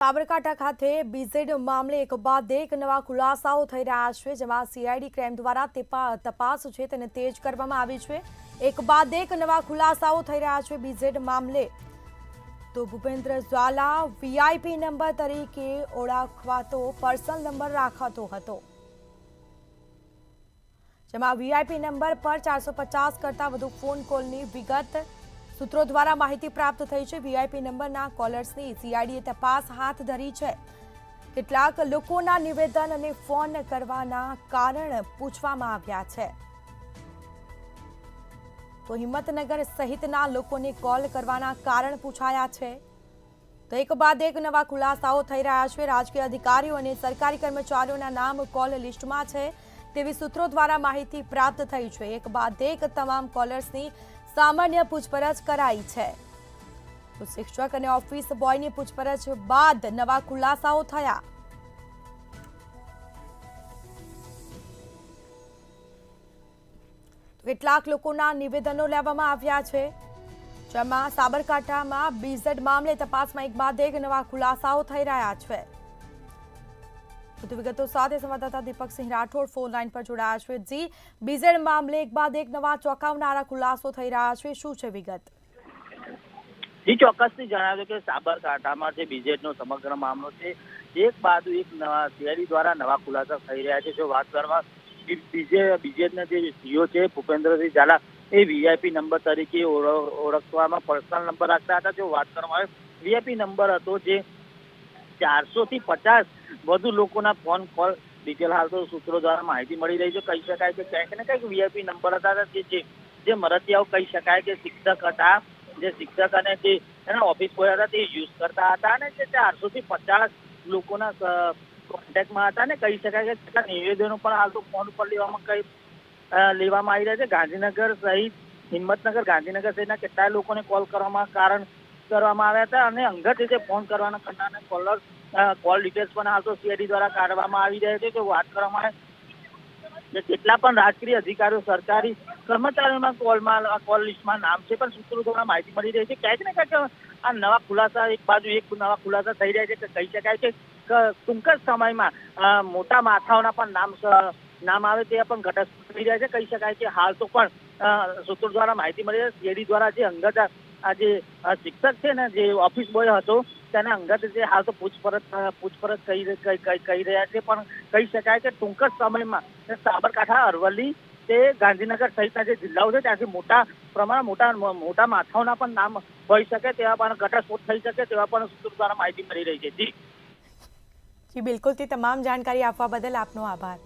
સાબરકાંઠા ખાતે બીઝેડ મામલે એક બાદ એક નવા ખુલાસાઓ થઈ રહ્યા છે, જેમાં સીઆઈડી ક્રાઇમ દ્વારા તપાસ છે તેને તેજ કરવામાં આવી છે। એક બાદ એક નવા ખુલાસાઓ થઈ રહ્યા છે બીઝેડ મામલે। તો ભૂપેન્દ્ર ઝાલા વીઆઈપી નંબર તરીકે ઓળખાતો પર્સનલ નંબર રાખતો હતો, જેમાં વીઆઈપી નંબર પર 450 કરતા વધુ ફોન કોલની વિગત सूत्रों द्वारा माहिती प्राप्त थई छे। वीआईपी नंबरना कॉलर्सनी सीआईडीए तपास हाथ धरी छे। કેટલાક લોકોના નિવેદન અને ફોન કરવાના કારણ પૂછવામાં આવ્યા છે। તો હિંમતનગર સહિતના લોકોને કોલ કરવાના કારણ પૂછાયા છે। તો એક બાદ એક નવા ખુલાસાઓ થઈ રહ્યા છે। રાજકીય અધિકારીઓ અને સરકારી કર્મચારીઓના નામ કોલ લિસ્ટમાં છે તેવી સૂત્રો દ્વારા માહિતી પ્રાપ્ત થઈ છે। એક બાદ એક તમામ કોલર્સની सामान्य पूछपरछ कराई है। तो शिक्षक और ऑफिस बॉय की पूछपरछ बाद नवा खुलासाओ थया। तो કેટલાક લોકોના નિવેદનો લેવામાં આવ્યા છે, જેમાં સાબરકાંઠામાં બીઝેડ મામલે તપાસમાં એક બાદ એક નવા ખુલાસાઓ થઈ રહ્યા છે। વધુ વિગતો સાથે સંવાદદાતા દીપકસિંહ રાઠોડ ફોન લાઈન પર જોડાયા છે। જી, બીઝેડ મામલે એક બાદ એક નવા ચોંકાવનારા ખુલાસો થઈ રહ્યા છે, શું છે વિગત? જી, ચોક્કસથી જણાવ્યું કે સાબરકાંઠામાં જે બીઝેડનો સમગ્ર મામલો છે, એક બાદ એક નવા સીઆઈડી દ્વારા નવા ખુલાસા થઈ રહ્યા છે। જો વાત કરવામાં બીઝેડના જે સીઓ છે ભૂપેન્દ્રસિંહ ઝાલા એ વીઆઈપી નંબર તરીકે ઓળખવામાં પર્સનલ નંબર રાખતા હતા। જો વાત કરવામાં આવે વીઆઈપી નંબર હતો જે 400 થી 50 વધુ લોકોના ફોન કોલ ડિટેલ હાલ તો સૂત્રો દ્વારા માહિતી મળી રહી છે। કહી શકાય કે ક્યાંક ને ક્યાંક વીઆઈપી નંબર હતા જે મરતિયાઓ કહી શકાય કે શિક્ષક હતા, જે શિક્ષક અને જે એના ઓફિસ બોય હતા તે યુઝ કરતા હતા અને જે 400 થી 50 લોકોના કોન્ટેક્ટમાં હતા ને કહી શકાય કે કેટલા નિવેદનો પણ હાલ તો ફોન ઉપર લેવામાં આવી રહ્યા છે। ગાંધીનગર સહિત હિંમતનગર ગાંધીનગર સહિતના કેટલાય લોકોને કોલ કરવામાં આવ્યા હતા અને અંગત રીતે ફોન કરવાના કરનારને કોલ ડિટેલ્સ પણ હાલ તો સીઆઈડી દ્વારા કાઢવામાં આવી રહ્યા છે। જો વાત કરવામાં આવે કેટલા પણ રાજકીય અધિકારીઓ સરકારી કર્મચારીઓના કોલ લિસ્ટમાં નામ છે, પણ સૂત્રો દ્વારા માહિતી મળી રહી છે। ક્યાંક ને ક્યાંક આ નવા ખુલાસા એક બાજુ એક નવા ખુલાસા થઈ રહ્યા છે કે કહી શકાય કે ટૂંક જ સમયમાં મોટા માથાઓના પણ નામ આવે તે પણ ઘટસ્ફોટ થઈ રહ્યા છે। કહી શકાય કે હાલ તો પણ સૂત્રો દ્વારા માહિતી મળી રહી છે સીઆઈડી દ્વારા જે અંગત આ જે શિક્ષક છે ને જે ઓફિસ બોય હતો તેના અંગત જે હાલ તો પૂછપરછ કરી રહ્યા છે, પણ કહી શકાય કે ટૂંક જ સમયમાં સાબરકાંઠા, અરવલ્લી તે ગાંધીનગર સહિતના જે જિલ્લાઓ છે ત્યાંથી મોટા પ્રમાણમાં મોટા માથાઓના પણ નામ હોઈ શકે તેવા પણ ઘટસ્ફોટ થઈ શકે તેવા પણ સૂત્રો દ્વારા માહિતી મળી રહી છે। જી, બિલકુલ, તે તમામ જાણકારી આપવા બદલ આપનો આભાર।